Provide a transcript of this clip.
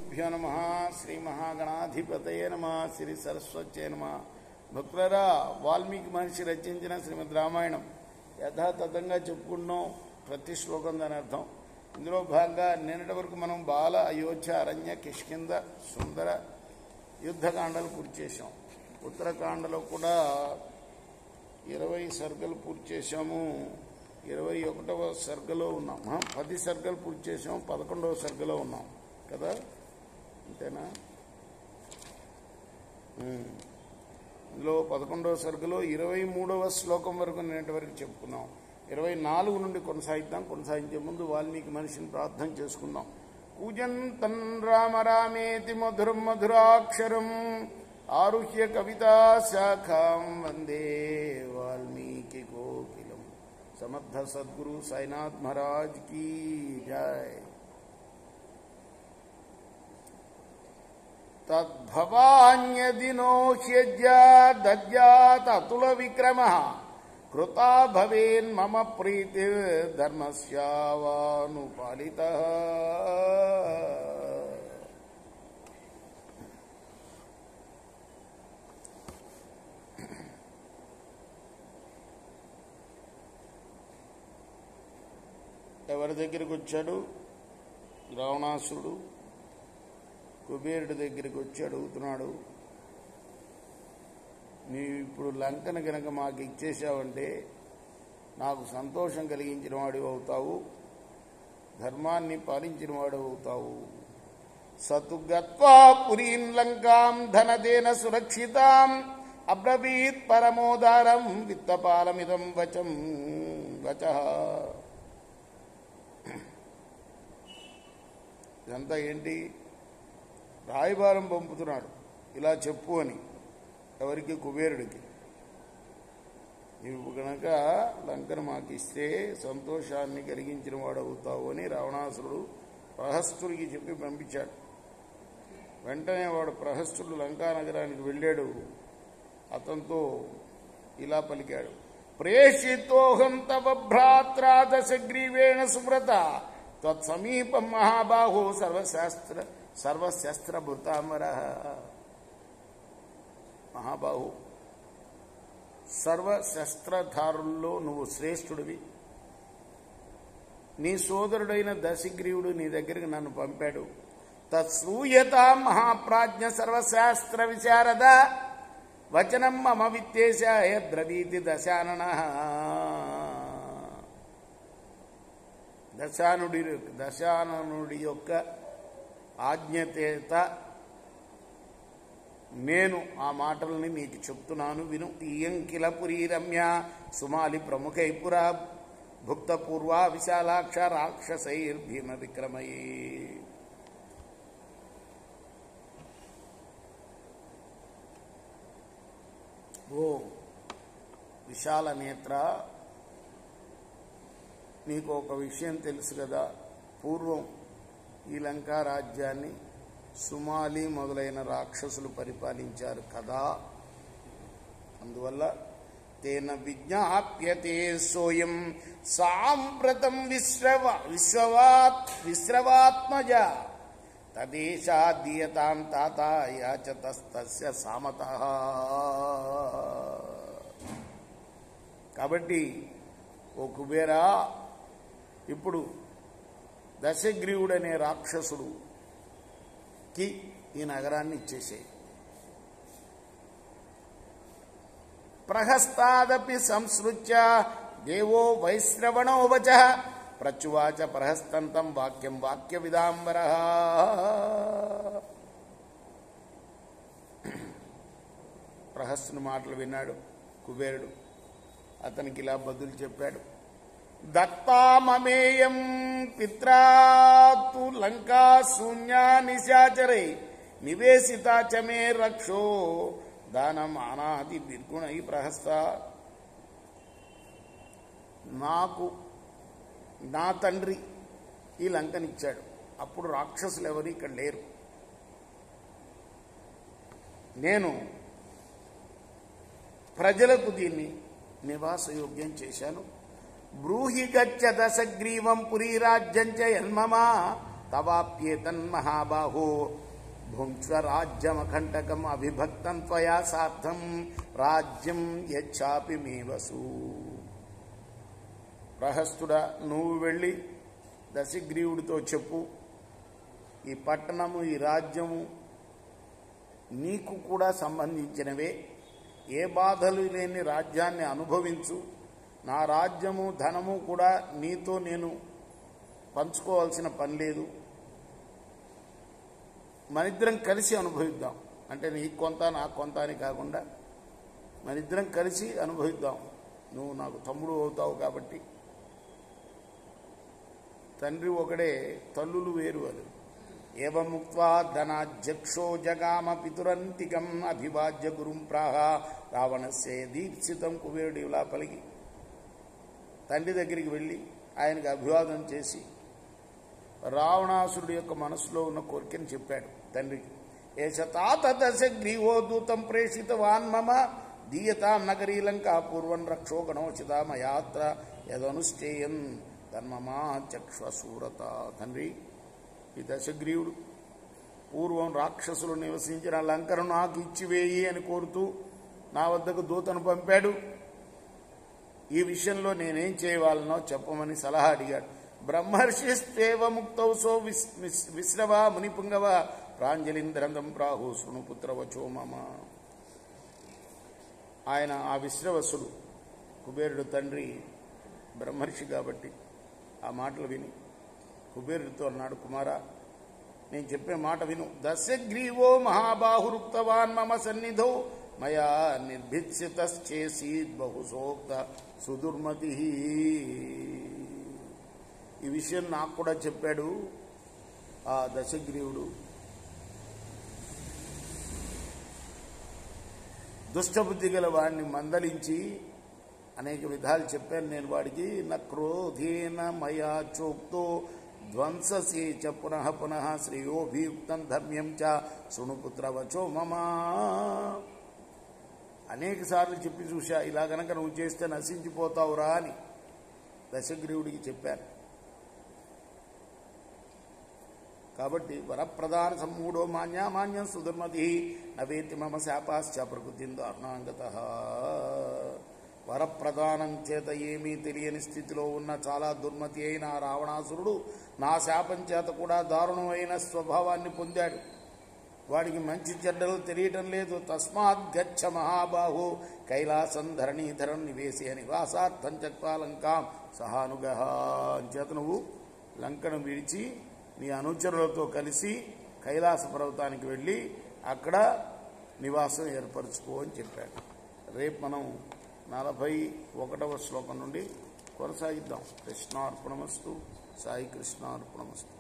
శ్రీగురుభ్యో నమః. శ్రీ మహాగణాధిపతయే నమః. శ్రీ సరస్వత్యే నమః. భక్తులారా, వాల్మీకి మహర్షి రచించిన శ్రీమద్ రామాయణం యథాతథంగా చెప్పుకున్నాం. ప్రతి శ్లోకం దాని అర్థం. ఇందులో భాగంగా నిన్నటి వరకు మనం బాల, అయోధ్య, అరణ్య, కిష్కింద, సుందర యుద్ధకాండలు పూర్తి చేశాం. ఉత్తరకాండలో కూడా 20 సర్గలు పూర్తి చేశాము. 21వ సర్గలో ఉన్నాం. 10 సర్గలు పూర్తి చేసాం. 11వ సర్గలో ఉన్నాం కదా, అంతేనా? ఇందులో 11వ సర్గలో 23వ శ్లోకం వరకు నేటి వరకు చెప్పుకున్నాం. 24 నుండి కొనసాగిద్దాం. కొనసాగించే ముందు వాల్మీకి మనిషిని ప్రార్థన చేసుకుందాం. కూజంతన్ రామ రామేతి మధురం మధురాక్షరం ఆరుహ్య కవితా శాఖాం వందే వాల్మీకి కోకిలం. సమర్థ సద్గురు సాయినాథ్ మహారాజ్ की जय. తద్భవాన్యదినో హ్యజ్యాదద్యాత్ అతుల విక్రమః కృతా భవేన్ మమ ప్రీతి ధర్మస్యావానుపాలితః. ఎవరి దగ్గరికి వచ్చాడు? రావణాసురుడు కుబేరుడి దగ్గరికి వచ్చి అడుగుతున్నాడు, నీవు ఇప్పుడు లంకను కనుక మాకు ఇచ్చేసావంటే నాకు సంతోషం కలిగించిన వాడు అవుతావు, ధర్మాన్ని పాలించిన వాడు అవుతావు. సతు గత్వా పురీం లంకాం ధనదేన సురక్షితాం అబ్రవీత్ పరమోదారం విత్తపాలమిదం వచం వచః. ఇదంతా ఏంటి? రాయబారం పంపుతున్నాడు, ఇలా చెప్పు అని. ఎవరికి? కుబేరుడికి. నీవు కనుక లంకను మాకు ఇస్తే సంతోషాన్ని కలిగించిన వాడు అవుతావు అని రావణాసురుడు ప్రహస్తుడికి చెప్పి పంపించాడు. వెంటనే వాడు ప్రహస్తుడు లంకా నగరానికి వెళ్ళాడు. అతనితో ఇలా పలికాడు, ప్రేషితోహం తవ భ్రాత్రా దశగ్రీవేణ సువ్రత త్వత్సమీపం మహాబాహో సర్వశస్త్రభృతామర. మహాబాహు, సర్వశస్త్రధారుల్లో నువ్వు శ్రేష్ఠుడివి. నీ సోదరుడైన దశగ్రీవుడు నీ దగ్గరికి నన్ను పంపాడు. తత్సూయత మహాప్రాజ్ఞ సర్వశాస్త్ర విశారద వచనం మమ విత్తేశాయ ద్రవీతి దశాననః. దశాననుడి యొక్క ఆజ్ఞచేత నేను ఆ మాటల్ని మీకు చెప్తున్నాను, విను. ఇయం కిల పురీ రమ్య సుమాలి ప్రముఖైపురా భుక్త పూర్వ విశాలాక్ష రాక్షసైర్భీమ విక్రమయే. ఓ విశాల నేత్ర, నీకు ఒక విషయం తెలుసు కదా. పూర్వం ఈ లంకా రాజ్యాన్ని సుమాలి మొదలైన రాక్షసులు పరిపాలించారు కదా. అందువల్ల తేన విజ్ఞాప్యతే సోయం సాంప్రతం విశ్రవాత్మజ తదేశాదీయతాం తాత యాచతస్తస్య సామతః. కాబట్టి ఓ కుబేరా, ఇప్పుడు దశగ్రీవుడనే రాక్షసుడుకి ఈ నగరాన్ని ఇచ్చేసేయి. ప్రహస్తాదపి సంసృత్య దేవో వైశ్రవణో వచః ప్రచువాచ ప్రహస్తంతం వాక్యం వాక్య విదాంబరః. ప్రహస్తుని మాటలు విన్నాడు కుబేరుడు. అతనికి ఇలా బదులు చెప్పాడు, దత్తామమేయం పిత్రాతు లంకా శూన్యా నిశాచరై నివేశితా చ మే రక్షో దానమానాది బిర్గుణై ప్రహస్త. నాకు నా తండ్రి ఈ లంకనిచ్చాడు. అప్పుడు రాక్షసులు ఎవరు ఇక్కడ లేరు. నేను ప్రజలకు దీన్ని నివాసయోగ్యం చేశాను. బ్రూహి గచ్చ దశగ్రీవం పురీరాజ్యం చ యన్మమ తవాప్యేతన్మహాబాహో భుంక్ష్వరాజ్యమఖండకం అవిభక్తం త్వయా సార్థం రాజ్యం యచ్చాపి మే వసు. ప్రహస్తుడా, నువ్వు వెళ్ళి దశగ్రీవుడితో చెప్పు, ఈ పట్టణము ఈ రాజ్యము నీకు కూడా సంబంధించినవే, ఏ బాధలు లేని రాజ్యాన్ని అనుభవించు, నా రాజ్యము ధనము కూడా నీతో నేను పంచుకోవాల్సిన పని లేదు, మనిద్దరం కలిసి అనుభవిద్దాం. అంటే నీకు కొంత నాకు కొంత అని కాకుండా మనిద్దరం కలిసి అనుభవిద్దాం, నువ్వు నాకు తమ్ముడు అవుతావు కాబట్టి. తండ్రి ఒకడే, తల్లులు వేరు. అది ఏవముక్త్వా ధనాధ్యక్షో జగామ పితురంతికం అభివాజ్య గురుం ప్రాహ రావణస్యే దీక్షితం. కుబేరుడు ఇలా పలికి తండ్రి దగ్గరికి వెళ్ళి ఆయనకు అభివాదం చేసి రావణాసురుడి యొక్క మనసులో ఉన్న కోరికని చెప్పాడు తండ్రికి. ఏషతాత దశగ్రీవో దూతం ప్రేషితవాన్ మమ దీయతాం నగరీ లంకా పూర్వం రక్షో గణోచిత మయాత్ర యదనుష్ఠేయన్ తన్మమా చక్ష్వసూరత. తండ్రి, ఈ దశగ్రీవుడు పూర్వం రాక్షసులు నివసించిన లంకను నాకు ఇచ్చివేయి అని కోరుతూ నా వద్దకు దూతను పంపాడు. ఈ విషయంలో నేనేం చేయవాలనో చెప్పమని సలహా అడిగాడు. బ్రహ్మర్షిస్త్వేవ ముక్తౌ సో విశ్రవ మునిపుంగవ ప్రాంజలింద్రందం ప్రాహు శృణుపుత్రవచో మమ. ఆయన ఆ విశ్రవసుడు, కుబేరుడు తండ్రి బ్రహ్మర్షి కాబట్టి ఆ మాటలు విని కుబేరుడితో అన్నాడు, కుమారా, నేను చెప్పే మాట విను. దశగ్రీవో మహాబాహురుక్తవాన్ మమ సన్నిధౌ మయా నిర్భిత్సితశ్చేసీద్ బహుసోక్త సుదుర్మతి. ఈ విషయం నాకు కూడా చెప్పాడు ఆ దశగ్రీవుడు. దుష్టబుద్ధి గల వాడిని మందలించి అనేక విధాలు చెప్పాను నేను వాడికి. నక్రోధేన మయా చోక్తో ధ్వంససే చ పునః పునః శ్రేయోభియుక్తం ధర్మ్యం చ శృణుపుత్రవచో మమ. అనేక సార్లు చెప్పి చూశా, ఇలా గనక నువ్వు చేస్తే నశించిపోతావురా అని దశగ్రీవుడికి చెప్పాను. కాబట్టి వరప్రధాన సమ్మూఢో మాన్యామాన్యం సుధర్మతి నవేతి మమ శాపాశ్చ ప్రకృతిం దారుణాంగత. వరప్రధానం చేత ఏమీ తెలియని స్థితిలో ఉన్న చాలా దుర్మతి అయిన రావణాసురుడు నా శాపం చేత కూడా దారుణమైన స్వభావాన్ని పొందాడు. వాడికి మంచి చెడ్డలు తెలియటం లేదు. తస్మాత్ గచ్చ మహాబాహు కైలాసం ధరణీధరం నివేశే నివాసార్థం చక్వా లంకాం సహానుగః. అంచేత నువ్వు లంకను విడిచి నీ అనుచరులతో కలిసి కైలాస పర్వతానికి వెళ్ళి అక్కడ నివాసం ఏర్పరచుకో అని చెప్పాడు. రేపు మనం 41వ శ్లోకం నుండి కొనసాగిద్దాం. కృష్ణార్పణమస్తు. సాయి కృష్ణార్పణమస్తు.